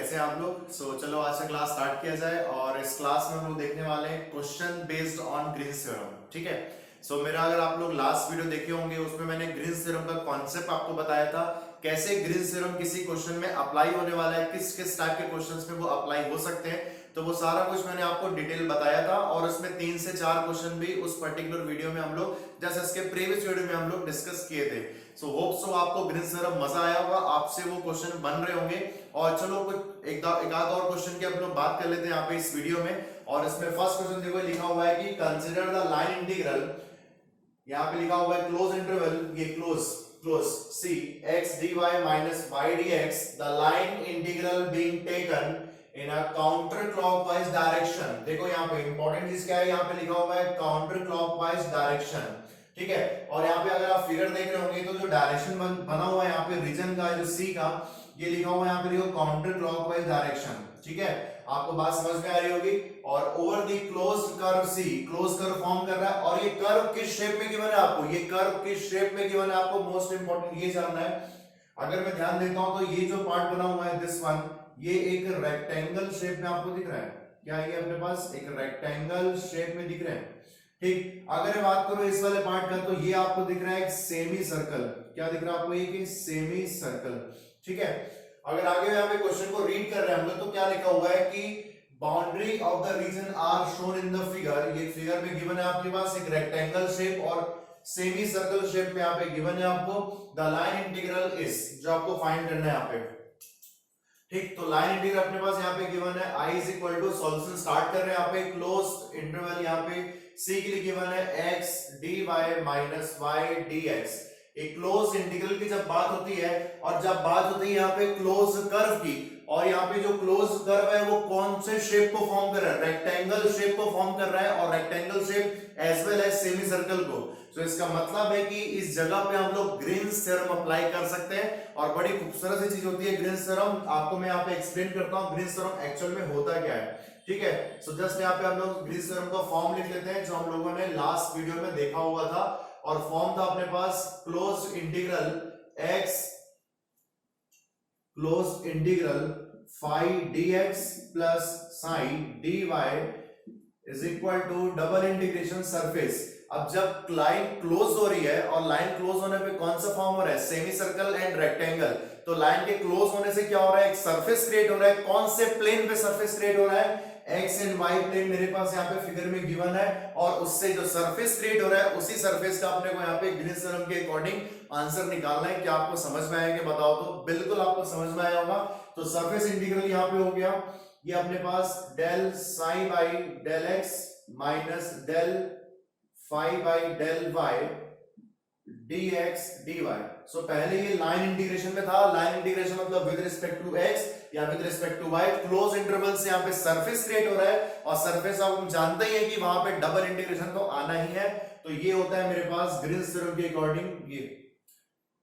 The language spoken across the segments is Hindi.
कैसे हैं आप लोग। चलो आज से क्लास स्टार्ट किया जाए और इस क्लास में हम लोग देखने वाले हैं question based on Green's theorem. ठीक है। मेरा अगर आप लोग लास्ट वीडियो देखे होंगे उसमें मैंने ग्रीन्स थ्योरम का कॉन्सेप्ट आपको बताया था, कैसे ग्रीन्स थ्योरम किसी क्वेश्चन में अप्लाई होने वाला है, किस किस टाइप के क्वेश्चंस में वो अप्लाई हो सकते हैं। तो वो सारा कुछ मैंने आपको डिटेल बताया था और उसमें 3 से 4 क्वेश्चन भी उस पर्टिकुलर वीडियो में हम लोग जैसे इसके प्रीवियस वीडियो में हम लोग डिस्कस किए थे। होप आपको ग्रीन्स थ्योरम मजा आया होगा, आपसे वो क्वेश्चन बन रहे होंगे। और चलो कुछ एक आध और क्वेश्चन की हम लोग बात कर लेते हैं यहाँ पे इस वीडियो में। और इसमें फर्स्ट क्वेश्चन देखो लिखा हुआ है कि कंसीडर द लाइन इंटीग्रल, यहाँ पे लिखा हुआ है क्लोज इंटरवल, ये close C x dy minus y dx, the line integral being taken in a counter clockwise direction। देखो यहाँ पे इंपॉर्टेंट चीज क्या है, यहाँ पे लिखा हुआ है काउंटर क्लॉकवाइज डायरेक्शन। ठीक है। और यहाँ पे अगर आप फिगर देख रहे होंगे तो जो डायरेक्शन बना हुआ है यहाँ पे रीजन का, जो सी का, ये लिखा हुआ है यहाँ पे देखो काउंटर क्लॉकवाइज डायरेक्शन। ठीक है, आपको बात समझ में आ रही होगी। और over the closed curve C, close curve form कर रहा है और ये कर्व किस शेप में गिवन है आपको, ये कर्व किस शेप में गिवन है आपको, मोस्ट इंपोर्टेंट ये जानना है। अगर मैं ध्यान देता हूं तो ये जो पार्ट बना हुआ है दिस वन, ये एक रेक्टेंगल शेप में आपको दिख रहा है। क्या है ये अपने पास एक रेक्टेंगल शेप में दिख रहा है। ठीक, अगर मैं बात करूं इस वाले पार्ट का तो ये आपको दिख रहा है एक सेमी सर्कल। क्या दिख रहा है आपको, ये सेमी सर्कल। ठीक है। अगर आगे यहाँ पे क्वेश्चन को रीड कर रहे हैं हम लोग तो क्या लिखा हुआ है कि boundary of the region are shown in the figure. ये फिगर में गिवन है आपके पास एक रेक्टेंगल शेप और सेमी सर्कल शेप में यहाँ पे गिवन है आपको द लाइन इंटीग्रल इज, जो आपको फाइंड करना है यहाँ पे। ठीक, तो लाइन इंटीग्रल अपने पास यहाँ पे गिवन है i is equal to, solution start कर रहे हैं यहाँ पे क्लोज्ड इंटरवल, यहाँ पे c के लिए गिवन है x dy minus y dx। एक क्लोज इंटीग्रल की जब बात होती है और जब बात होती है यहाँ पे क्लोज कर्व की, और यहाँ पे जो क्लोज कर्व है वो कौन से शेप को फॉर्म कर रहा है, रेक्टेंगल शेप को फॉर्म कर रहा है, और rectangle shape as well as semi circle को। तो इसका मतलब है कि इस जगह पे हम लोग ग्रीन्स थ्योरम अप्लाई कर सकते हैं और बड़ी खूबसूरत सी चीज होती है ग्रीन्स थ्योरम। आपको मैं यहाँ पे एक्सप्लेन करता हूँ ग्रीन्स थ्योरम एक्चुअल में होता क्या है। ठीक है। जस्ट यहाँ पे हम लोग ग्रीन्स थ्योरम का फॉर्म लिख लेते हैं जो हम लोगों ने लास्ट वीडियो में देखा हुआ था। और फॉर्म था अपने पास close integral phi dx plus psi dy is equal to double integration surface. अब जब लाइन क्लोज हो रही है और लाइन क्लोज होने पे कौन सा फॉर्म हो रहा है, सेमी सर्कल एंड रेक्टेंगल। तो लाइन के क्लोज होने से क्या हो रहा है, एक सरफेस क्रिएट हो रहा है। कौन से प्लेन पे सरफेस क्रिएट हो रहा है, एक्स एंड वाई प्लेन मेरे पास यहाँ पे फिगर में गिवन है। और उससे जो सरफेस क्रिएट हो रहा है उसी सरफेस का अपने को यहाँ पे ग्रीन्स थ्योरम के अकॉर्डिंग आंसर निकालना है। क्या आपको समझ में आया कि बताओ, तो बिल्कुल आपको समझ में आया होगा। तो सरफेस इंटीग्रल यहाँ पे हो गया, ये अपने पास del psi by del x minus del phi by del y dx dy। पहले ये लाइन इंटीग्रेशन में था। लाइन इंटीग्रेशन मतलब विद रिस्पेक्ट टू x या with respect to y, close interval से यहाँ पे सरफेस क्रिएट हो रहा है और सरफेस आप हम जानते ही हैं कि वहां पे डबल इंटीग्रेशन तो आना ही है। तो ये होता है मेरे पास ग्रीन्स थ्योरम के अकॉर्डिंग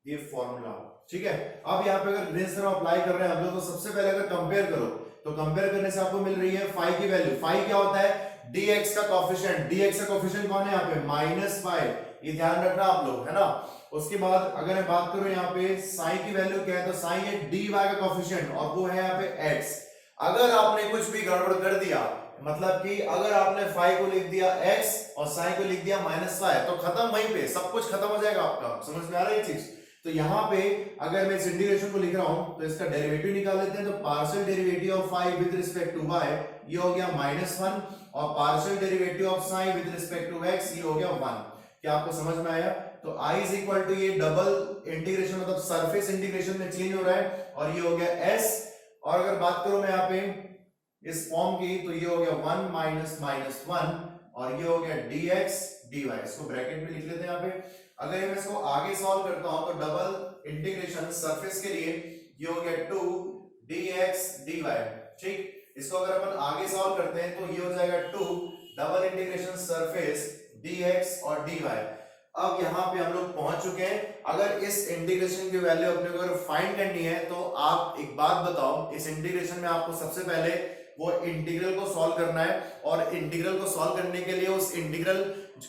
ये फॉर्मूला। ठीक है। अब यहाँ पे अगर ग्रीन्स थ्योरम अप्लाई कर रहे हैं हम लोग तो सबसे पहले अगर कंपेयर करो तो कंपेयर करने से आपको मिल रही है फाई की वैल्यू। फाई क्या होता है, dx का कोएफिशिएंट। dx का कोएफिशिएंट कौन है यहाँ पे, माइनस फाई। ये ध्यान रखना आप लोग, है ना। उसके बाद अगर मैं बात करूं यहाँ पे साइन की वैल्यू क्या है, तो साइन है dy का कोएफिशिएंट और वो है यहाँ पे x। अगर आपने कुछ भी गड़बड़ कर दिया, मतलब कि अगर आपने फाई को लिख दिया x और साइन को लिख दिया माइनस फाई, तो खत्म, वहीं पे सब कुछ खत्म हो जाएगा आपका। समझ में आ रहा है ये चीज। तो यहाँ पे अगर मैं इस इंटीग्रेशन को लिख रहा हूं तो इसका डेरिवेटिव निकाल लेते हैं। तो partial derivative of phi with respect to y ये हो गया -1 और partial derivative of sine with respect to x ये हो गया 1। क्या आपको समझ में आया। तो i इज इक्वल टू ये डबल इंटीग्रेशन मतलब सरफेस इंटीग्रेशन में चेंज हो रहा है और ये हो गया s। और अगर बात करूं मैं यहाँ पे इस फॉर्म की तो ये हो गया 1 माइनस माइनस 1 और ये हो गया dx dy। इसको ब्रैकेट में लिख लेते हैं यहाँ पे। अगर मैं इसको आगे सॉल्व करता हूं तो डबल इंटीग्रेशन सरफेस के लिए ये हो गया 2 dx dy। ठीक, इसको अगर अपन आगे सॉल्व करते हैं तो ये हो जाएगा 2 डबल इंटीग्रेशन सरफेस dx और dy। अब यहाँ पे हम लोग पहुंच चुके हैं। अगर इस इंटीग्रेशन की वैल्यू अपने को अगर फाइंड करनी है तो आप एक बात बताओ, इस इंटीग्रेशन में आपको सबसे पहले वो इंटीग्रल को सॉल्व करना है और इंटीग्रल को सॉल्व करने के लिए उस इंटीग्रल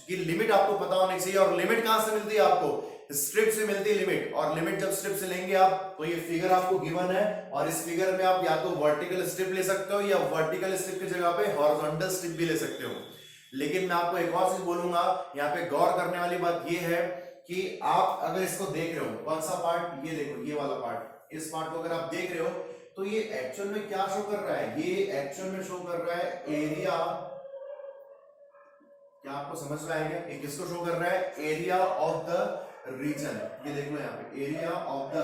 की लिमिट आपको पता होनी चाहिए। और लिमिट कहां से मिलती है आपको, स्ट्रिप से मिलती है लिमिट, और लिमिट जब स्ट्रिप से लेंगे आप तो ये फिगर आपको गिवन है, और इस फिगर में आप या तो वर्टिकल स्ट्रिप ले सकते हो या वर्टिकल स्ट्रिप की जगह पे हॉरिजॉन्टल स्ट्रिप भी ले सकते हो। लेकिन मैं आपको एक और चीज बोलूंगा, यहाँ पे गौर करने वाली बात ये है कि आप अगर इसको देख रहे हो, कौन सा पार्ट, ये देखो ये वाला पार्ट, इस पार्ट को अगर आप देख रहे हो तो ये एक्चुअल में क्या शो कर रहा है, ये एक्चुअल में शो कर रहा है एरिया, क्या आपको समझ में आएगा, ये किसको शो कर रहा है, एरिया ऑफ द रीजन, ये देख लो यहाँ पे एरिया ऑफ द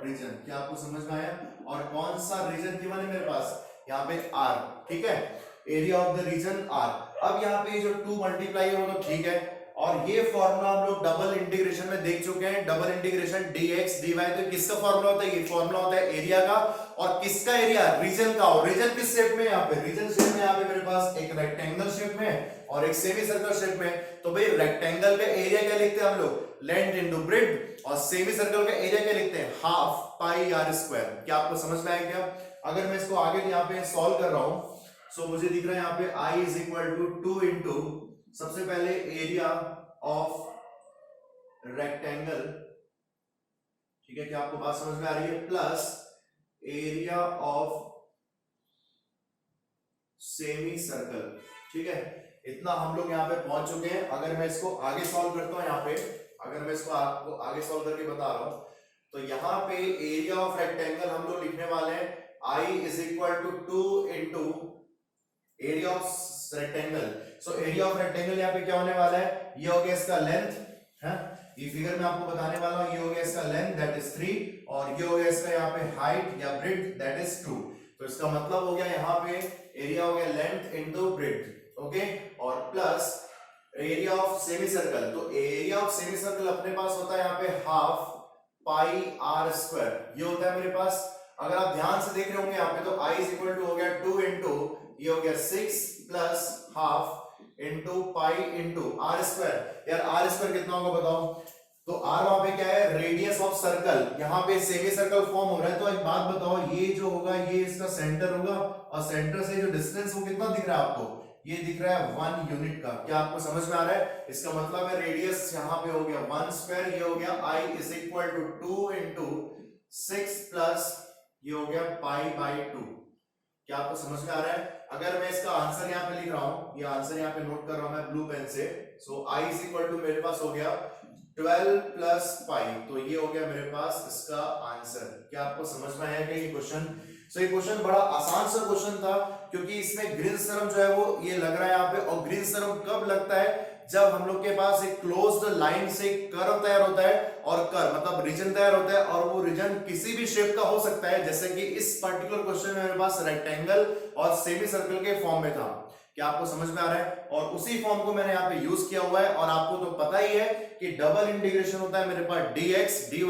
रीजन, क्या आपको समझ में आया, और कौन सा रीजन गिवन है मेरे पास, यहाँ पे आर, ठीक है, area of the region R. अब यहाँ पे जो 2 मल्टीप्लाई है वो तो ठीक है, और ये फॉर्मूला हम लोग डबल इंटीग्रेशन में देख चुके हैं, डबल इंटीग्रेशन dx dy, तो किसका फॉर्मूला होता है, ये फॉर्मूला होता है एरिया का, और किसका एरिया, रीजन का, और रीजन किस शेप में, यहाँ पे रीजन शेप में, यहाँ पे मेरे पास एक रेक्टेंगल शेप में और एक सेमी सर्कल शेप में, तो भाई रेक्टेंगल का एरिया क्या लिखते हैं हम लोग, लेंथ इनटू ब्रेड्थ, और सेमी सर्कल का एरिया क्या लिखते हैं, हाफ पाई आर स्क्वायर। क्या आपको समझ में आया क्या? अगर मैं इसको आगे यहाँ पे सॉल्व कर रहा हूं, सो मुझे दिख रहा है यहाँ पे I is equal to 2 into सबसे पहले एरिया ऑफ रेक्टेंगल, ठीक है, क्या आपको बात समझ में आ रही है, plus area of semi circle, ठीक है, इतना हम लोग यहाँ पे पहुंच चुके हैं। अगर मैं इसको आगे सॉल्व करता हूं, यहाँ पे अगर मैं इसको आपको आगे सॉल्व करके बता रहा हूं, तो यहाँ पे एरिया ऑफ रेक्टेंगल हम लोग लिखने वाले हैं I is equal to 2 into area of rectangle. So area of rectangle यहाँ पे क्या होने वाला है, ये हो गया इसका लेंथ है, ये फिगर में आपको बताने वाला हूं, ये हो गया इसका लेंथ दैट इज 3, और ये हो गया इसका यहाँ पे हाइट या ब्रेड्थ दैट इज 2। तो इसका मतलब हो गया यहाँ पे एरिया हो गया लेंथ इनटू ब्रेड्थ, ओके, और plus area of semi circle, तो एरिया ऑफ सेमी सर्कल अपने पास होता है यहाँ पे हाफ पाई आर स्क्वायर, ये होता है मेरे पास। अगर आप ध्यान से देख रहे होंगे यहाँ पे, तो I इज इक्वल टू हो गया 2 इंटू ये हो गया 6 plus half into pi into R square. यार आर स्क्वायर कितना होगा बताओ, तो आर वहां पे क्या है, रेडियस ऑफ सर्कल, यहाँ पे सेमी सर्कल फॉर्म हो रहा है, तो एक बात बताओ, ये जो होगा ये इसका सेंटर होगा, और सेंटर से जो डिस्टेंस वो कितना दिख रहा है आपको, ये दिख रहा है 1 यूनिट का। क्या आपको समझ में आ रहा है? इसका मतलब है रेडियस यहाँ पे हो गया 1 स्क्वायर, ये हो गया I is equal to 2 into 6 plus ये हो गया पाई बाई 2। क्या आपको समझ में आ रहा है? अगर मैं इसका आंसर यहाँ पे लिख रहा हूं, ये आंसर यहाँ पे नोट कर रहा हूं मैं ब्लू पेन से, सो I इज इक्वल टू मेरे पास हो गया 12 प्लस पाई, तो ये हो गया मेरे पास इसका आंसर। क्या आपको समझ में आया कि ये क्वेश्चन, सो ये क्वेश्चन बड़ा आसान सा क्वेश्चन था, क्योंकि इसमें ग्रीन्स थ्योरम जो है वो ये लग रहा है यहाँ पे, और ग्रीन्स थ्योरम कब लगता है, जब हम लोग के पास एक क्लोज्ड लाइन से कर्व तैयार होता है, और कर्व मतलब रीजन तैयार होता है, और वो रीजन किसी भी शेप का हो सकता है, जैसे कि इस पर्टिकुलर क्वेश्चन में मेरे पास रेक्टेंगल और सेमी सर्कल के फॉर्म में था। क्या आपको समझ में आ रहा है? और उसी फॉर्म को मैंने यहाँ पे यूज किया हुआ है, और आपको तो पता ही है कि डबल इंटीग्रेशन होता है मेरे पास dx dy,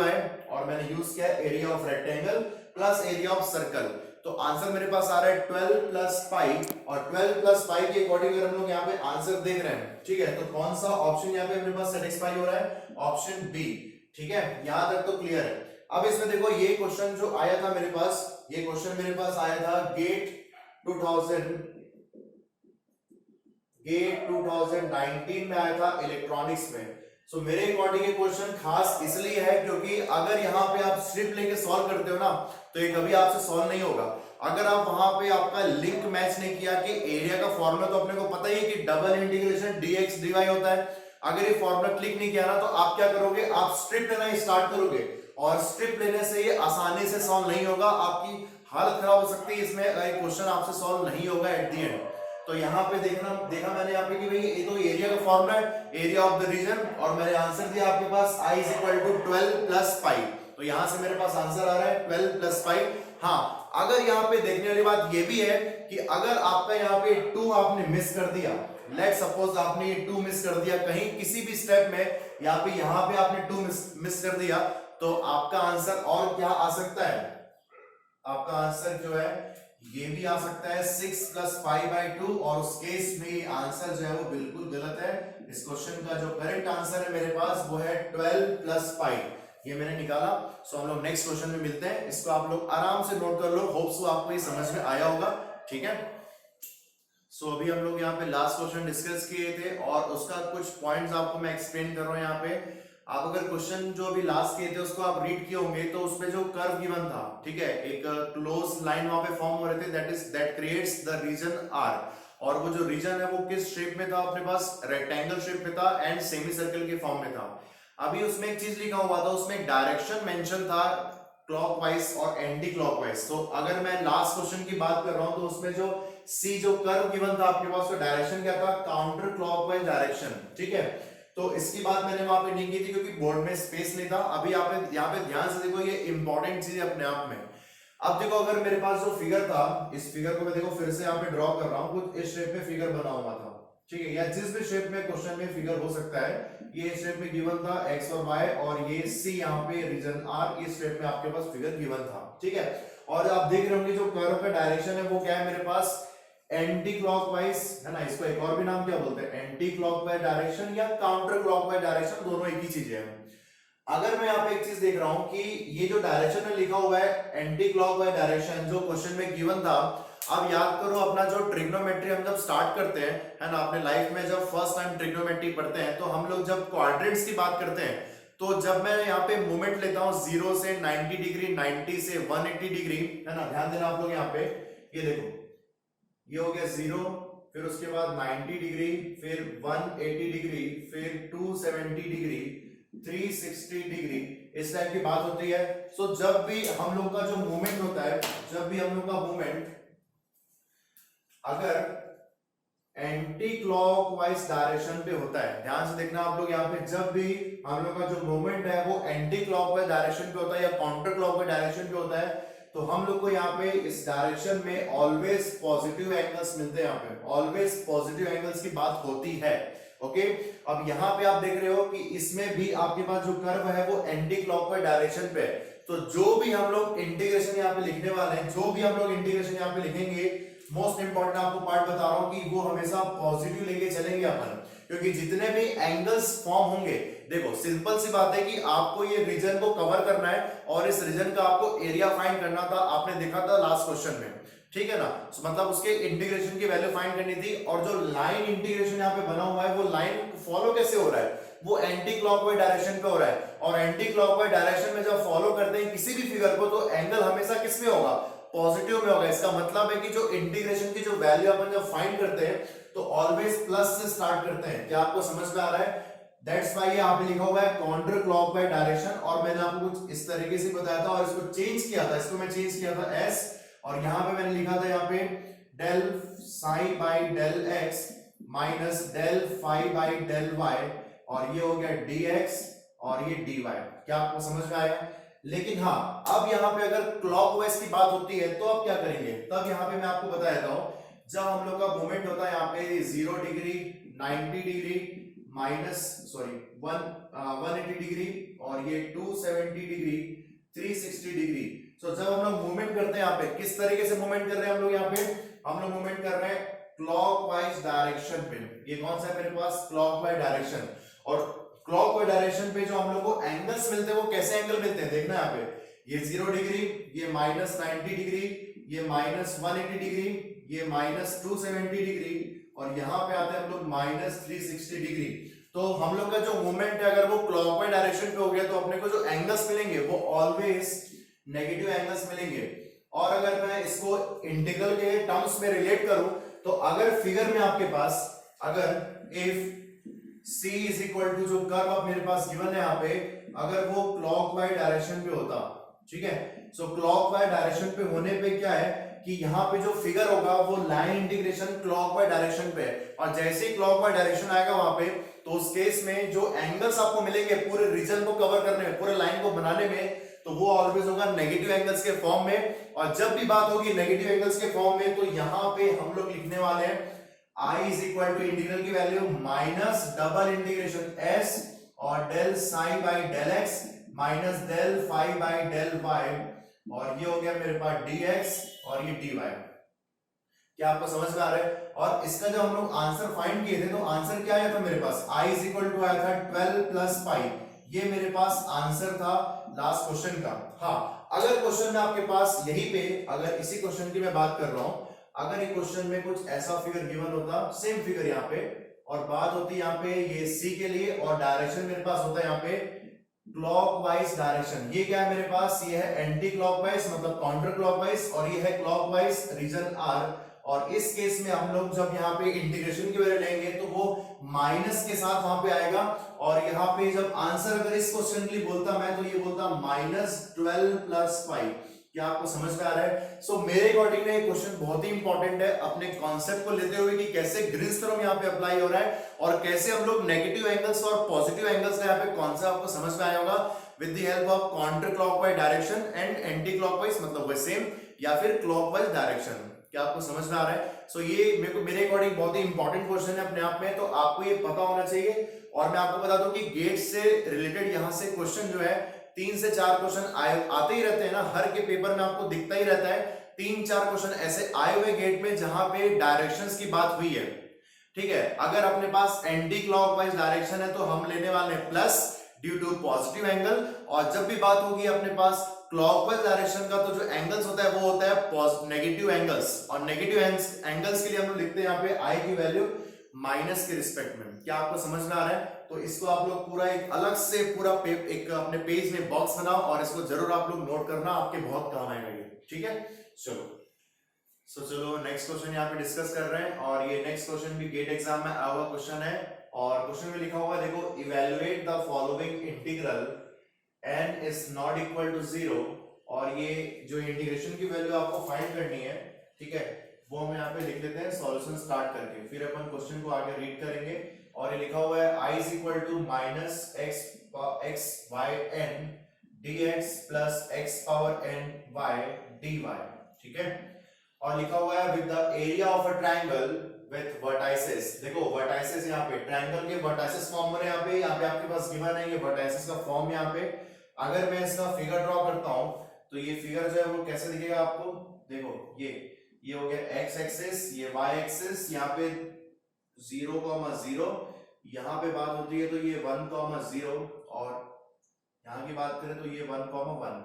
और मैंने यूज किया area of rectangle plus area of circle. तो आंसर मेरे पास आ रहा है 12 प्लस पाई, और 12 प्लस पाई के अकॉर्डिंग अगर हम लोग यहाँ पे आंसर देख रहे हैं, ठीक है, तो कौन सा ऑप्शन यहाँ पे मेरे पास सेटिस्फाई हो रहा है, ऑप्शन बी, ठीक है, यहां तक तो क्लियर है। अब इसमें देखो ये क्वेश्चन जो आया था मेरे पास, ये क्वेश्चन मेरे पास आया था गेट 2019 में आया था इलेक्ट्रॉनिक्स में। सो मेरे अकॉर्डिंग ये क्वेश्चन खास इसलिए है क्योंकि अगर यहाँ पे आप स्ट्रिप लेके सॉल्व करते हो ना, तो ये कभी आपसे सॉल्व नहीं होगा। अगर आप वहां पे आपका लिंक मैच नहीं किया कि एरिया का फॉर्मूला तो अपने को पता ही है कि डबल इंटीग्रेशन dx dy होता है, अगर ये फॉर्मूला क्लिक नहीं किया ना, तो आप क्या करोगे, आप स्ट्रिप लेना स्टार्ट करोगे, और स्ट्रिप लेने से ये आसानी से सॉल्व नहीं होगा, आपकी हालत खराब हो सकती है, इसमें क्वेश्चन आपसे सॉल्व नहीं होगा एट द एंड। तो यहाँ पे देखा मैंने यहाँ पे कि भाई ये तो एरिया का फॉर्मूला है, एरिया ऑफ द रीजन, और मैंने आंसर दिया आपके पास I is equal to 12 plus pi, तो यहाँ से मेरे पास आंसर आ रहा है 12 प्लस पाई। हाँ, अगर यहाँ पे देखने वाली बात ये भी है कि अगर आपका यहाँ पे 2 आपने मिस कर दिया, लेट सपोज आपने ये 2 मिस कर दिया कहीं किसी भी स्टेप में, यहाँ पे आपने 2 मिस कर दिया, तो आपका आंसर और क्या आ सकता है, आपका आंसर जो है ये भी आ सकता है 6 प्लस पाई बाई 2, और उस केस में आंसर जो है वो बिल्कुल गलत है। इस क्वेश्चन का जो करेक्ट आंसर है मेरे पास वो है 12 प्लस पाई, ये मैंने निकाला। सो हम लोग नेक्स्ट क्वेश्चन में मिलते हैं, इसको आप लोग आराम से नोट कर लो, होप सो आपको ये समझ में आया होगा, ठीक है। सो अभी हम लोग यहाँ पे लास्ट क्वेश्चन डिस्कस किए थे, और उसका कुछ पॉइंट्स आपको मैं एक्सप्लेन कर रहा हूँ यहाँ पे। आप अगर क्वेश्चन जो अभी लास्ट किए थे उसको आप रीड किए होंगे तो उसमें जो कर्व गिवन था, ठीक है, एक क्लोज लाइन वहां पे फॉर्म हो रहे थे, that creates the region R, और वो जो रीजन है वो किस शेप में था अपने पास, रेक्टेंगल शेप में था एंड सेमी सर्कल के फॉर्म में था। अभी उसमें एक चीज लिखा हुआ था, उसमें डायरेक्शन मेंशन था क्लॉकवाइज और एंटी क्लॉकवाइज। तो अगर मैं लास्ट क्वेश्चन की बात कर रहा हूं तो उसमें जो सी जो कर्व गिवन था आपके पास, तो डायरेक्शन क्या था, काउंटर क्लॉकवाइज डायरेक्शन, ठीक है। तो इसकी बात मैंने वहां पे नहीं की थी क्योंकि बोर्ड में स्पेस नहीं था। अभी यहाँ पे ध्यान से देखो, ये इंपॉर्टेंट चीज है अपने आप में। अब देखो अगर मेरे पास जो फिगर था, इस फिगर को मैं देखो फिर से यहाँ पे ड्रॉ कर रहा हूँ, कुछ इस शेप में फिगर बना हुआ था, ठीक है, या जिस भी शेप में क्वेश्चन में फिगर हो सकता है, ये शेप में गिवन था एक्स और वाई, और ये सी यहाँ पे रीजन आर, इस शेप में आपके पास फिगर गिवन था, ठीक है। और आप देख रहे होंगे जो कर्व का डायरेक्शन है वो क्या है मेरे पास, एंटी क्लॉकवाइज है ना, इसको एक और भी नाम क्या बोलते हैं, एंटी क्लॉकवाइज डायरेक्शन या काउंटर क्लॉकवाइज डायरेक्शन, दोनों एक ही चीज है। अगर मैं यहाँ पे एक चीज देख रहा हूं कि ये जो डायरेक्शन में लिखा हुआ है एंटी क्लॉकवाइज डायरेक्शन, जो क्वेश्चन में गिवन था, अब याद करो अपना जो ट्रिग्नोमेट्री हम जब स्टार्ट करते हैं, है ना, अपने लाइफ में जब फर्स्ट टाइम ट्रिग्नोमेट्री पढ़ते हैं, तो हम लोग जब क्वाड्रेंट्स की बात करते हैं, तो जब मैं यहाँ पे मूवमेंट लेता हूँ 0 से 90 डिग्री, 90 से 180 डिग्री, है ना, ध्यान देना आप लोग यहाँ पे, ये देखो ये हो गया 0, फिर उसके बाद 90 डिग्री, फिर 180 डिग्री, फिर 270 डिग्री, 360 डिग्री, इस टाइप की बात होती है। सो जब भी हम लोग का जो मूवमेंट होता है, जब भी हम लोग का मूवमेंट अगर एंटी क्लॉकवाइज डायरेक्शन पे होता है, ध्यान से देखना आप लोग यहाँ पे, जब भी हम लोग का जो मूवमेंट है वो एंटी क्लॉकवाइज डायरेक्शन पे होता है या काउंटर क्लॉकवाइज डायरेक्शन पे होता है, तो हम लोग को यहाँ पे इस डायरेक्शन में ऑलवेज पॉजिटिव एंगल्स मिलते हैं, यहाँ पे ऑलवेज पॉजिटिव एंगल्स की बात होती है, ओके। अब यहाँ पे आप देख रहे हो कि इसमें भी आपके पास जो कर्व है वो एंटी क्लॉकवाइज डायरेक्शन पे है, तो जो भी हम लोग इंटीग्रेशन यहाँ पे लिखने वाले हैं, जो भी हम लोग इंटीग्रेशन यहाँ पे लिखेंगे, मोस्ट इंपॉर्टेंट आपको पार्ट बता रहा हूं कि वो हमेशा पॉजिटिव लेके चलेंगे अपन, क्योंकि जितने भी एंगल्स फॉर्म होंगे, देखो सिंपल सी बात है कि आपको ये रीजन को कवर करना है और इस रीजन का आपको एरिया फाइंड करना था, आपने देखा था लास्ट क्वेश्चन में, ठीक है ना। मतलब उसके इंटीग्रेशन की वैल्यू फाइंड करनी थी, और जो लाइन इंटीग्रेशन यहाँ पे बना हुआ है वो लाइन फॉलो कैसे हो रहा है, वो एंटी क्लॉकवाइज डायरेक्शन पे हो रहा है, और एंटी क्लॉकवाइज डायरेक्शन में जब फॉलो करते हैं किसी भी फिगर को, तो एंगल हमेशा किस में होगा, पॉजिटिव में होगा। इसका मतलब है कि जो इंटीग्रेशन की जो वैल्यू अपन जब फाइंड करते हैं तो ऑलवेज प्लस से स्टार्ट करते हैं। क्या आपको समझ में आ रहा है? दैट्स व्हाई यहाँ पे लिखा हुआ है काउंटर क्लॉकवाइज डायरेक्शन, और मैंने आपको कुछ इस तरीके से बताया था और इसको चेंज किया था, इसको मैं चेंज किया था एस, और यहाँ पे मैंने लिखा था यहाँ पे del psi by del x minus del phi by del y, और ये हो गया dx और ये dy। क्या आपको समझ में आया? लेकिन हाँ, अब यहाँ पे अगर क्लॉकवाइज की बात होती है तो अब क्या करेंगे, तब यहाँ पे मैं आपको बता देता हूँ, जब हम लोग का मूवमेंट होता है यहाँ पे 0 degree, 90 degree, minus sorry 180 degree, और ये 270 डिग्री, 360 डिग्री। सो जब हम लोग मूवमेंट करते हैं यहाँ पे, किस तरीके से मूवमेंट कर रहे हैं हम लोग, यहाँ पे हम लोग मूवमेंट कर रहे हैं क्लॉकवाइज डायरेक्शन पे। ये कौन सा है मेरे पास, क्लॉकवाइज डायरेक्शन। और क्लॉकवाइज डायरेक्शन पे जो हम लोग को एंगल्स मिलते हैं वो कैसे एंगल मिलते हैं, देखना यहाँ पे, ये 0 डिग्री, ये माइनस 90 डिग्री, ये माइनस 180 डिग्री, ये माइनस 270 डिग्री, और यहाँ पे आते हैं हम लोग माइनस 360 डिग्री। तो हम लोग का जो मूवमेंट है अगर वो क्लॉकवाइज डायरेक्शन पे हो गया तो अपने को जो एंगल्स मिलेंगे वो ऑलवेज नेगेटिव एंगल्स मिलेंगे। और अगर मैं इसको इंटीग्रल के टर्म्स में रिलेट करूं, तो अगर फिगर में आपके पास अगर if C is equal to जो कर्व अब मेरे पास गिवन है यहाँ पे, अगर वो क्लॉकवाइज डायरेक्शन पे होता, ठीक है, सो क्लॉकवाइज डायरेक्शन पे होने पे क्या है कि यहाँ पे जो फिगर होगा वो लाइन इंटीग्रेशन क्लॉकवाइज डायरेक्शन पे है, और जैसे ही क्लॉकवाइज डायरेक्शन आएगा वहां पे, तो उस केस में जो एंगल्स आपको मिलेंगे पूरे रीजन को कवर करने में, पूरे लाइन को बनाने में, तो वो ऑलवेज होगा नेगेटिव एंगल्स के फॉर्म में। और जब भी बात होगी नेगेटिव एंगल्स के फॉर्म में, तो यहाँ पे हम लोग लिखने वाले हैं I is equal to integral की value minus double integration s और del psi by del x minus del phi by del y, और ये हो गया मेरे पास dx और ये dy। क्या आपको समझ में आ रहा है? और इसका जब हम लोग आंसर फाइंड किए थे तो आंसर क्या आया था मेरे पास, I इज इक्वल टू आया था 12 प्लस पाई, ये मेरे पास आंसर था लास्ट क्वेश्चन का। हाँ, अगर क्वेश्चन में आपके पास यहीं पे, अगर इसी क्वेश्चन की मैं बात कर रहा हूं, अगर ये क्वेश्चन में कुछ ऐसा फिगर गिवन होता, सेम फिगर यहाँ पे, और बात होती है यहाँ पे ये सी के लिए, और डायरेक्शन मेरे पास होता है यहाँ पे क्लॉकवाइज डायरेक्शन। ये क्या है मेरे पास, ये है एंटी क्लॉकवाइज मतलब काउंटर क्लॉकवाइज, और ये है क्लॉकवाइज रीजन आर। और इस केस में हम लोग जब यहाँ पे इंटीग्रेशन की वैल्यू लेंगे तो वो माइनस के साथ वहां पे आएगा, और यहाँ पे जब आंसर अगर इस क्वेश्चन के लिए बोलता मैं, तो ये बोलता -12 + 5। क्या आपको समझ में आ रहा है? सो मेरे अकॉर्डिंग ये क्वेश्चन बहुत ही इंपॉर्टेंट है, अपने कॉन्सेप्ट को लेते हुए कि कैसे ग्रीन्स थ्योरम यहाँ पे अप्लाई हो रहा है, और कैसे हम लोग नेगेटिव एंगल्स और पॉजिटिव एंगल्स का यहाँ पे कॉन्सेप्ट आपको समझ में आया होगा with the help of counter clockwise direction and anti clockwise मतलब वह सेम, या फिर क्लॉकवाइज डायरेक्शन। क्या आपको समझ में आ रहा है? सो ये मेरे अकॉर्डिंग बहुत ही इंपॉर्टेंट क्वेश्चन है अपने आप में, तो आपको ये पता होना चाहिए। और मैं आपको बता दूं कि गेट से रिलेटेड यहाँ से क्वेश्चन जो है 3 से 4 क्वेश्चन आते ही रहते हैं ना, हर के पेपर में आपको दिखता ही रहता है 3-4 क्वेश्चन ऐसे आए हुए गेट में जहां पे डायरेक्शंस की बात हुई है। ठीक है, अगर अपने पास एंटी क्लॉकवाइज डायरेक्शन है तो हम लेने वाले हैं plus due to positive angle, और जब भी बात होगी अपने पास क्लॉकवाइज डायरेक्शन का तो जो एंगल्स होता है वो होता है नेगेटिव एंगल्स, और नेगेटिव एंगल्स के लिए हम लोग लिखते हैं यहाँ पे आई की वैल्यू माइनस के रिस्पेक्ट में। क्या आपको समझ में आ रहा है? तो इसको आप लोग पूरा एक अलग से पूरा एक अपने पेज में बॉक्स बनाओ, और इसको जरूर आप लोग नोट करना, आपके बहुत काम आएगा ये। ठीक है, चलो चलो नेक्स्ट क्वेश्चन यहाँ पे डिस्कस कर रहे हैं, और ये नेक्स्ट क्वेश्चन भी गेट एग्जाम में आया हुआ क्वेश्चन है, और क्वेश्चन में लिखा हुआ है देखो, evaluate the following integral n is not equal to 0, और ये जो इंटीग्रेशन की वैल्यू आपको फाइंड करनी है, ठीक है, वो हम यहाँ पे लिख लेते हैं सॉल्यूशन स्टार्ट करके, फिर अपन क्वेश्चन को आगे रीड करेंगे। और ये लिखा हुआ है i is equal to -x y n dx plus x power n y dy। ठीक है, और लिखा हुआ है with the area of a triangle with vertices. देखो वर्टाइसेस यहाँ पे ट्रायंगल के वर्टाइसेस फॉर्म हो रहे हैं, यहाँ पे आपके पास गिवन है ये वर्टाइसेस का फॉर्म। यहाँ पे अगर मैं इसका फिगर ड्रॉ करता हूं तो ये फिगर जो है वो कैसे दिखेगा आपको, देखो ये हो गया x एक्सिस, ये y एक्सिस, यहाँ पे 0,0, यहाँ पे बात होती है तो ये 1,0, और यहाँ की बात करें तो ये 1,1।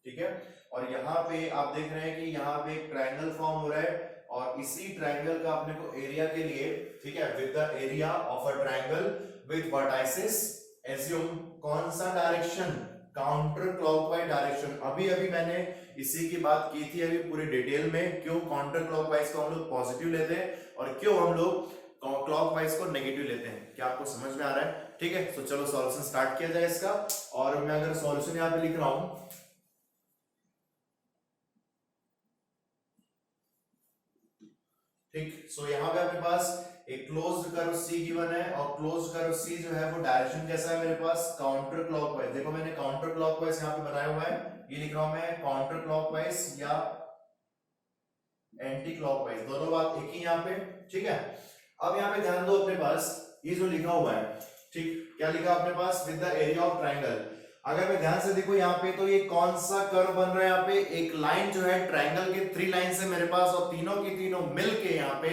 ठीक है, और यहाँ पे आप देख रहे हैं कि यहाँ पे एक ट्रायंगल फॉर्म हो रहा है, और इसी ट्रायंगल का अपने को एरिया के लिए, ठीक है, with the area of a triangle with vertices, assume कौन सा डायरेक्शन, काउंटर क्लॉकवाइज डायरेक्शन। अभी मैंने इसी की बात की थी अभी पूरी डिटेल में, क्यों काउंटर क्लॉकवाइज को हम लोग पॉजिटिव लेते हैं और क्यों हम लोग क्लॉकवाइज को नेगेटिव लेते हैं। क्या आपको समझ में आ रहा है? ठीक है, तो चलो सॉल्यूशन स्टार्ट किया जाए इसका। और मैं अगर सॉल्यूशन यहाँ पे लिख रहा हूं, ठीक, सो यहाँ पे अपने पास एक क्लोज्ड कर्व C गिवन है, और क्लोज्ड कर्व C जो है वो डायरेक्शन कैसा है मेरे पास, काउंटर क्लॉकवाइज। देखो मैंने काउंटर क्लॉकवाइज यहाँ पे बनाया हुआ है, ये लिख रहा हूं मैं काउंटर क्लॉकवाइज या एंटी क्लॉकवाइज, दोनों बात एक ही यहाँ पे। ठीक है, अब यहाँ पे ध्यान दो अपने पास ये जो लिखा हुआ है, ठीक, क्या लिखा अपने पास, with the area of triangle. अगर मैं ध्यान से देखो यहाँ पे तो ये कौन सा कर्व बन रहा है, यहाँ पे एक लाइन जो है ट्रायंगल के 3 लाइन से मेरे पास, और तीनों की तीनों मिलके यहाँ पे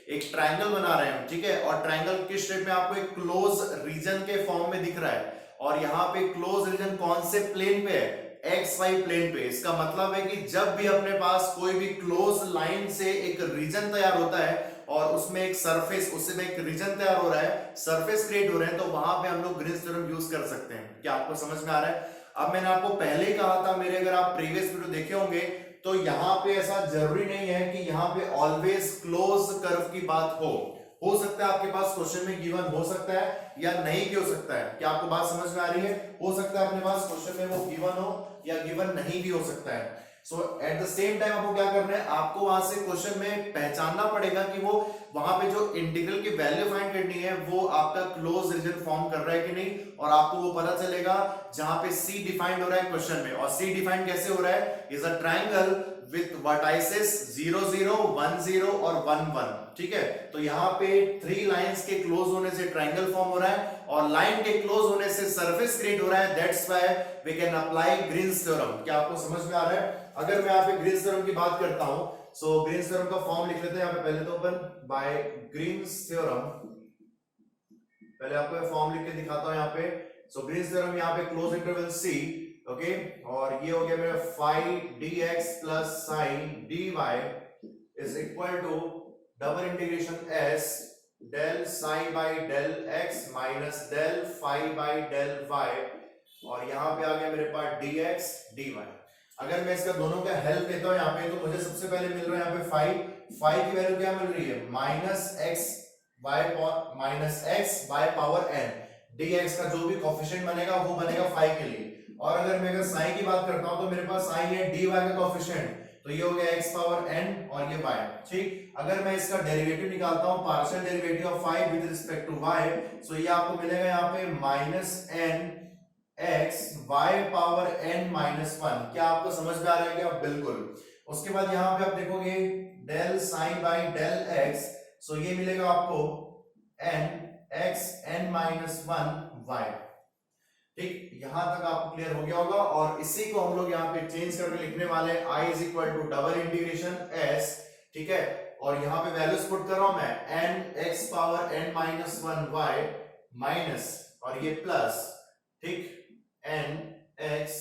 एक ट्रायंगल बना रहे हैं। ठीक है, और ट्रायंगल किस शेप में, आपको एक क्लोज रीजन के फॉर्म में दिख रहा है, और यहाँ पे क्लोज रीजन कौन से प्लेन पे है, XY प्लेन पे। इसका मतलब है कि जब भी अपने पास कोई भी क्लोज लाइन से एक रीजन तैयार होता है और उसमें एक सरफेस, उसमें एक रीजन तैयार हो रहा है, सरफेस क्रिएट हो रहे हैं, तो वहां पे हम लोग ग्रीन्स थ्योरम यूज कर सकते हैं। क्या आपको समझ में आ रहा है? अब मैंने आपको पहले ही कहा था, मेरे अगर आप प्रीवियस वीडियो देखे होंगे, तो यहाँ पे ऐसा जरूरी नहीं है कि यहाँ पे ऑलवेज क्लोज कर्व की बात हो सकता है आपके पास क्वेश्चन में गिवन हो सकता है या नहीं भी हो सकता है। क्या आपको बात समझ में आ रही है? हो सकता है अपने पास क्वेश्चन में वो गिवन हो या गिवन नहीं भी हो सकता है। सो एट द सेम टाइम आपको क्या करना है, आपको वहां से क्वेश्चन में पहचानना पड़ेगा कि वो वहां पे जो इंटीग्रल की वैल्यू फाइंड करनी है वो आपका क्लोज रीजन फॉर्म कर रहा है कि नहीं, और आपको वो पता चलेगा जहां पे C डिफाइंड हो रहा है क्वेश्चन में। और C डिफाइंड कैसे हो रहा है, is a triangle with vertices 0 0 1 0 और 1 1। ठीक है, तो यहाँ पे 3 लाइंस के क्लोज होने से ट्रायंगल फॉर्म हो रहा है, और लाइन के क्लोज होने से सरफेस क्रिएट हो रहा है। That's why we can apply Green's theorem. क्या आपको समझ में आ रहा है? अगर मैं यहाँ पे ग्रीन्स थ्योरम की बात करता हूं, सो ग्रीन्स थ्योरम का फॉर्म लिख लेते हैं यहाँ पे पहले तो अपन, बाय ग्रीन्स थ्योरम। पहले आपको फॉर्म लिख के दिखाता हूं यहाँ पे। सो ग्रीन्स थ्योरम यहाँ पे क्लोज इंटरवल C, ओके, और ये हो गया मेरा phi dx plus sin dy is equal to double integration S del psi by del x minus del phi by del y, और यहाँ पे आ गया मेरे पास dx dy। अगर मैं इसका दोनों का हेल्प लेता हूँ यहाँ पे, तो मुझे सबसे पहले मिल रहा है यहाँ पे फाई की वैल्यू क्या मिल रही है, minus x by power n, dx का जो भी कोफिशिएंट बनेगा वो बनेगा फाई के लिए। और अगर मैं अगर साइन की बात करता हूं तो मेरे पास साइन है dy का कोफिशिएंट, तो ये हो गया x पावर n और ये y। ठीक, अगर मैं इसका डेरिवेटिव निकालता हूं, partial derivative of phi with respect to y, so ये आपको मिलेगा यहाँ पे minus n x y power n minus 1। क्या आपको समझ में आ रहा है क्या? बिल्कुल। उसके बाद यहाँ पे आप देखोगे del sine by del x, so ये मिलेगा आपको n x n minus 1 y। ठीक, यहां तक आपको क्लियर हो गया होगा। और इसी को हम लोग यहाँ पे चेंज करके लिखने वाले हैं i is equal to double integration s। ठीक है, और यहाँ पे वैल्यूज पुट कर रहा हूं मैं n x power n minus 1 y minus, और ये प्लस, ठीक, n x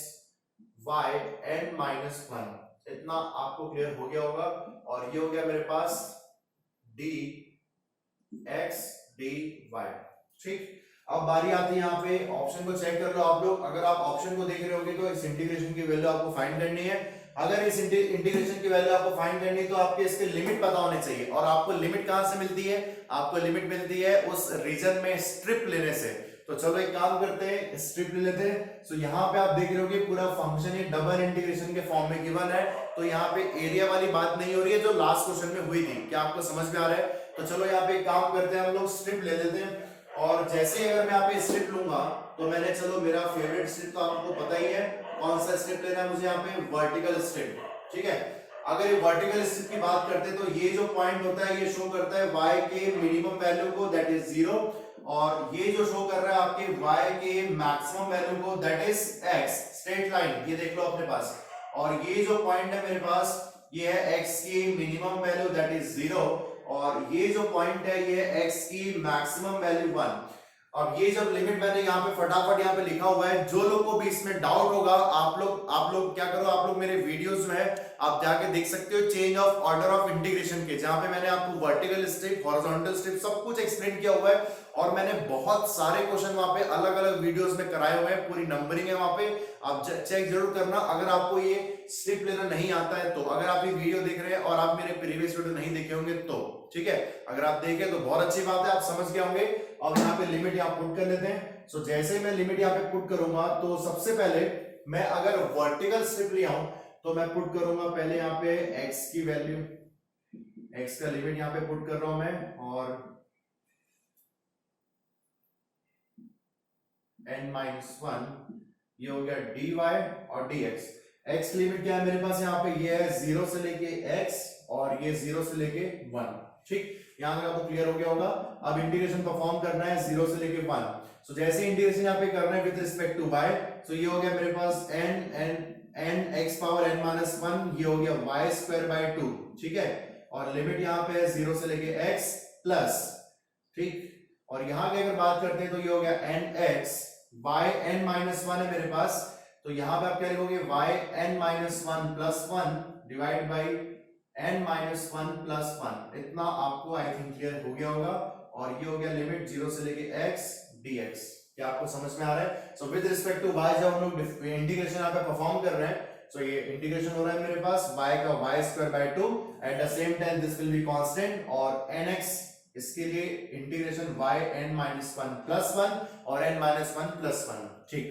y n minus 1। इतना आपको क्लियर हो गया होगा। और ये हो गया मेरे पास d x dy। ठीक, अब बारी आती है यहाँ पे ऑप्शन को चेक कर लो आप लोग। अगर आप ऑप्शन को देख रहे होगे तो इस इंटीग्रेशन की वैल्यू आपको फाइंड करनी है। अगर इस इंटीग्रेशन की वैल्यू आपको फाइंड करनी है तो आपके इसके लिमिट पता होने चाहिए। और आपको लिमिट कहां से मिलती है? आपको लिमिट मिलती है उस रीजन में स्ट्रिप लेने से। तो चलो एक काम करते हैं, स्ट्रिप ले लेते हैं। सो यहाँ पे आप देख रहे होगे पूरा फंक्शन ये डबल इंटीग्रेशन के फॉर्म में गिवन है, तो यहाँ पे एरिया वाली बात नहीं हो रही है जो लास्ट क्वेश्चन में हुई थी। क्या आपको समझ में आ रहा है? तो चलो यहाँ पे एक काम करते हैं, हम लोग स्ट्रिप ले लेते हैं। और जैसे ही अगर मैं यहाँ पे स्ट्रिप लूंगा तो मैंने, चलो मेरा फेवरेट स्ट्रिप तो आपको पता ही है कौन सा स्ट्रिप लेना है मुझे, यहाँ पे वर्टिकल स्ट्रिप। ठीक है, अगर ये वर्टिकल स्ट्रिप की बात करते हैं तो ये जो पॉइंट होता है ये शो करता है y के मिनिमम वैल्यू को, दैट इज 0, और ये जो शो कर रहा है आपके y के मैक्सिमम वैल्यू को, that is x। Straight line ये देख लो अपने पास। और ये जो पॉइंट है मेरे पास ये है x की मिनिमम वैल्यू, दैट इज 0, और ये जो पॉइंट है ये है x की मैक्सिमम वैल्यू 1। अब ये जब लिमिट मैंने यहाँ पे फटाफट यहाँ पे लिखा हुआ है, जो लोग को भी इसमें डाउट होगा आप लोग क्या करो, आप लोग मेरे वीडियोस जो है आप जाके देख सकते हो change of order of integration के, जहां पे मैंने आपको वर्टिकल स्ट्रिप, हॉरिजॉन्टल स्ट्रिप सब कुछ एक्सप्लेन किया हुआ है। और मैंने बहुत सारे क्वेश्चन वहां पे अलग अलग वीडियोस में कराए हुए हैं, पूरी नंबरिंग है वहां पे, आप चेक जरूर करना। अगर आपको ये स्ट्रिप लेना नहीं आता है तो, अगर आप ये वीडियो देख रहे हैं और आप मेरे प्रीवियस वीडियो नहीं देखे होंगे तो, ठीक है, अगर आप देखे तो बहुत अच्छी बात है, आप समझ गए होंगे। अब यहाँ पे लिमिट यहाँ पुट कर लेते हैं। सो जैसे मैं लिमिट यहाँ पे पुट करूंगा तो सबसे पहले मैं अगर वर्टिकल स्ट्रिप ले आऊं तो मैं पुट करूंगा पहले यहाँ पे x की वैल्यू, x का लिमिट यहाँ पे पुट कर रहा हूं मैं, और n-1 ये हो गया dy और dx। x लिमिट क्या है मेरे पास यहाँ पे, ये है 0 से लेके x और ये 0 से लेके 1। ठीक, यहां तक आपको क्लियर हो गया होगा। अब इंटीग्रेशन परफॉर्म करना है 0 से लेके 1। सो जैसे इंटीग्रेशन यहाँ पे करना है with respect to y, so ये हो गया मेरे पास n x power n minus 1, ये हो गया y स्क्वायर बाय 2। ठीक है, और लिमिट यहाँ पे है 0 से लेके x प्लस, ठीक, और यहाँ की अगर बात करते हैं तो ये हो गया n x y n minus 1 है मेरे पास, तो यहाँ पे आप क्या लिखोगे y n minus 1 plus 1 divide by n minus 1 plus 1। इतना आपको आई थिंक क्लियर हो गया होगा। और ये हो गया लिमिट 0 से लेके x dx। क्या आपको समझ में आ रहा है? So with respect to y जब हम लोग इंटीग्रेशन यहाँ पे परफॉर्म कर रहे हैं, सो ये इंटीग्रेशन हो रहा है मेरे पास y का y square by 2, at the same time this will be constant, और nx इसके लिए integration y n minus 1 plus 1 और n माइनस 1 प्लस 1। ठीक,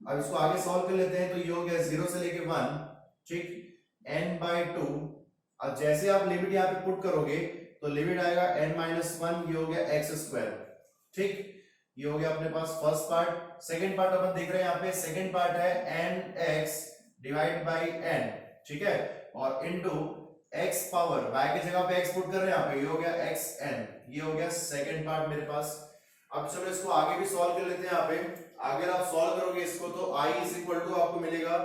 अब इसको आगे सॉल्व कर लेते हैं। तो ये हो गया 0 से लेके 1, ठीक, n बाय 2। अब जैसे आप लिमिट यहाँ पे पुट करोगे तो लिमिट आएगा n माइनस 1, ये हो गया x स्क्वायर। ठीक, ये हो गया अपने पास फर्स्ट पार्ट। सेकंड पार्ट अपन देख रहे हैं यहाँ पे, सेकंड पार्ट है nx डिवाइड बाई n। ठीक है, और इनटू x पावर y की जगह पे x पुट कर रहे हैं यहाँ पे, ये हो गया xn। ये हो गया सेकंड पार्ट मेरे पास। अब चलो इसको आगे भी सॉल्व कर लेते हैं। यहाँ पे अगर आप सॉल्व करोगे इसको तो i इज इक्वल टू आपको मिलेगा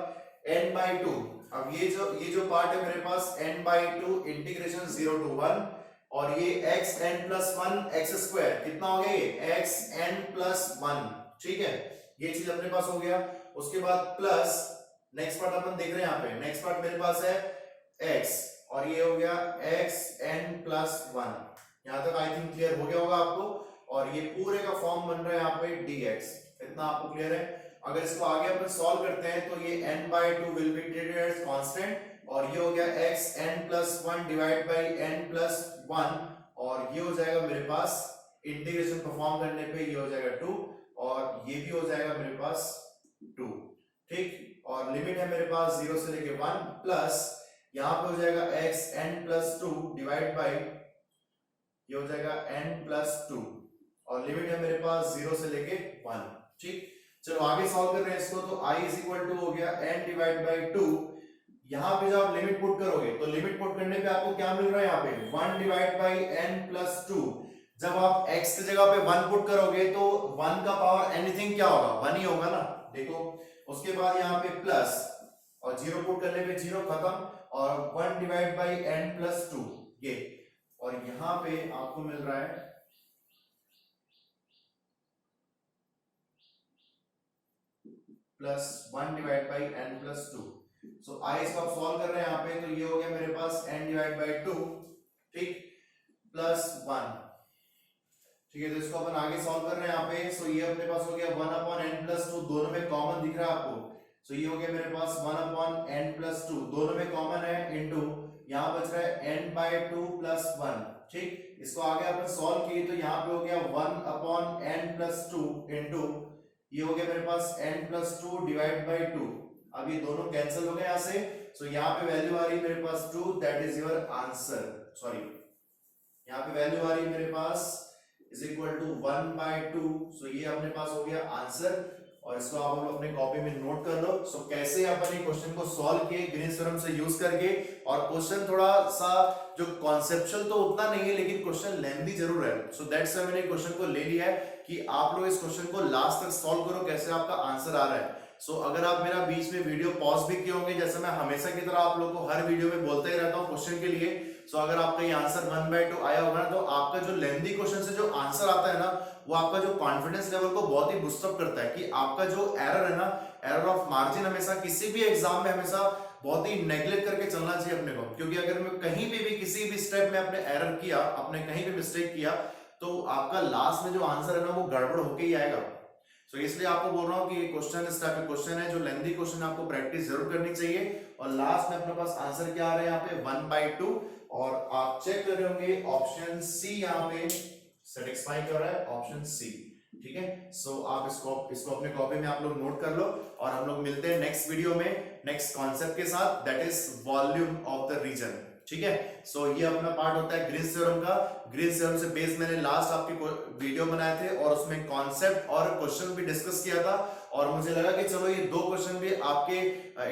n बाई 2। अब ये जो पार्ट है मेरे पास n बाई 2 इंटीग्रेशन 0 टू 1, और ये x n plus 1 x square, कितना हो गया ये x n प्लस 1। ठीक है, ये चीज अपने पास हो गया। उसके बाद प्लस नेक्स्ट पार्ट अपन देख रहे हैं यहाँ पे, नेक्स्ट पार्ट मेरे पास है x, और ये हो गया x n प्लस 1। यहाँ तक आई थिंक क्लियर हो गया होगा आपको। और ये पूरे का फॉर्म बन रहा है यहाँ पे dx, इतना आपको क्लियर है। अगर इसको आगे अपन सॉल्व करते हैं तो ये n/2 will be treated as constant और ये हो गया x n+1 divide by n+1 और ये हो जाएगा मेरे पास इंटीग्रेशन परफॉर्म करने पे ये हो जाएगा 2 और ये भी हो जाएगा मेरे पास 2, ठीक। और लिमिट है मेरे पास 0 से लेके 1 प्लस यहाँ पे हो जाएगा x n+2 डिवाइड बाय ये हो जाएगा n+2 और लिमिट है मेरे पास 0 से लेके 1, ठीक। चलो आगे सॉल्व कर रहे हैं इसको। तो i इज इक्वल टू हो गया n डिवाइड बाय 2। यहाँ पे जब आप लिमिट पुट करोगे तो लिमिट पुट करने पे आपको क्या मिल रहा है यहाँ पे 1 डिवाइड बाय n+2। जब आप x की जगह पे 1 पुट करोगे तो 1 का पावर एनीथिंग क्या होगा 1 ही होगा ना, देखो। उसके बाद यहाँ पे प्लस और 0 पुट करने पे 0 खत्म और 1 डिवाइड बाय n+2 ये, और यहाँ पे आपको मिल रहा है +1 divide by n+2। So i इसको आप सॉल्व कर रहे हैं यहाँ पे तो ये हो गया मेरे पास n डिवाइड बाय 2, ठीक, +1, ठीक है। तो इसको अपन आगे सॉल्व कर रहे हैं यहाँ पे। सो ये अपने पास हो गया 1/n+2, दोनों में कॉमन दिख रहा है आपको। सो ये हो गया मेरे पास 1/n+2, दोनों में कॉमन है, इनटू यहाँ बच रहा है n/2 + 1, ठीक। इसको आगे अपन सॉल्व किए तो यहाँ पे हो गया 1/n+2 इनटू ये हो गया मेरे पास n+2 डिवाइड बाय 2। अब ये दोनों कैंसिल हो गए यहाँ से। सो यहाँ पे वैल्यू आ रही है मेरे पास 2, that is your answer. Sorry, यहाँ पे वैल्यू आ रही है मेरे पास इज इक्वल टू 1/2। सो ये अपने पास हो गया आंसर और इसको आप लोग अपने कॉपी में नोट कर लो। सो कैसे अपन ये क्वेश्चन को सॉल्व किए ग्रीन्स थ्योरम से यूज करके। और क्वेश्चन थोड़ा सा जो कॉन्सेप्चुअल तो उतना नहीं है लेकिन क्वेश्चन लेंथी जरूर है। सो दैट्स व्हाई मैंने क्वेश्चन को ले लिया है कि आप लोग इस क्वेश्चन को लास्ट तक सॉल्व करो कैसे आपका आंसर आ रहा है। सो अगर आप मेरा बीच में वीडियो पॉज भी किए होंगे, जैसे मैं हमेशा की तरह आप लोग को हर वीडियो में बोलते ही रहता हूँ क्वेश्चन के लिए। सो अगर आपका ये आंसर 1/2 आया होगा ना तो आपका जो लेंथी क्वेश्चन से जो आंसर आता है ना वो आपका जो कॉन्फिडेंस लेवल को बहुत ही बूस्ट अप करता है कि आपका जो एरर है ना, एरर ऑफ मार्जिन हमेशा किसी भी एग्जाम में हमेशा बहुत ही नेग्लेक्ट करके चलना चाहिए अपने को। क्योंकि अगर मैं कहीं भी किसी भी स्टेप में अपने एरर किया, अपने कहीं भी मिस्टेक किया तो आपका लास्ट में जो आंसर है ना वो गड़बड़ होके ही आएगा। सो इसलिए आपको बोल रहा हूँ कि ये क्वेश्चन इस टाइप के क्वेश्चन है जो लेंथी क्वेश्चन आपको प्रैक्टिस जरूर करनी चाहिए। और लास्ट में अपने पास आंसर क्या आ रहा है यहाँ पे 1/2 और आप चेक कर रहे होंगे ऑप्शन सी यहाँ पे सेटिस्फाई कर रहा है, ऑप्शन सी, ठीक है। सो आप इसको अपने कॉपी में आप लोग नोट कर लो और हम लोग मिलते हैं नेक्स्ट वीडियो में नेक्स्ट कॉन्सेप्ट के साथ, that is volume of the region, ठीक है। सो ये अपना पार्ट होता है ग्रीन्स थ्योरम का। ग्रीन्स थ्योरम से बेस मैंने लास्ट आपकी वीडियो बनाए थे और उसमें कॉन्सेप्ट और क्वेश्चन भी डिस्कस किया था और मुझे लगा कि चलो ये 2 क्वेश्चन भी आपके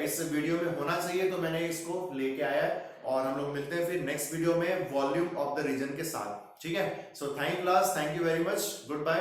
इस वीडियो में होना चाहिए तो मैंने इसको लेके आया है। और हम लोग मिलते हैं फिर नेक्स्ट वीडियो में वॉल्यूम ऑफ द रीजन के साथ, ठीक है। So thank class, thank you very much, good bye.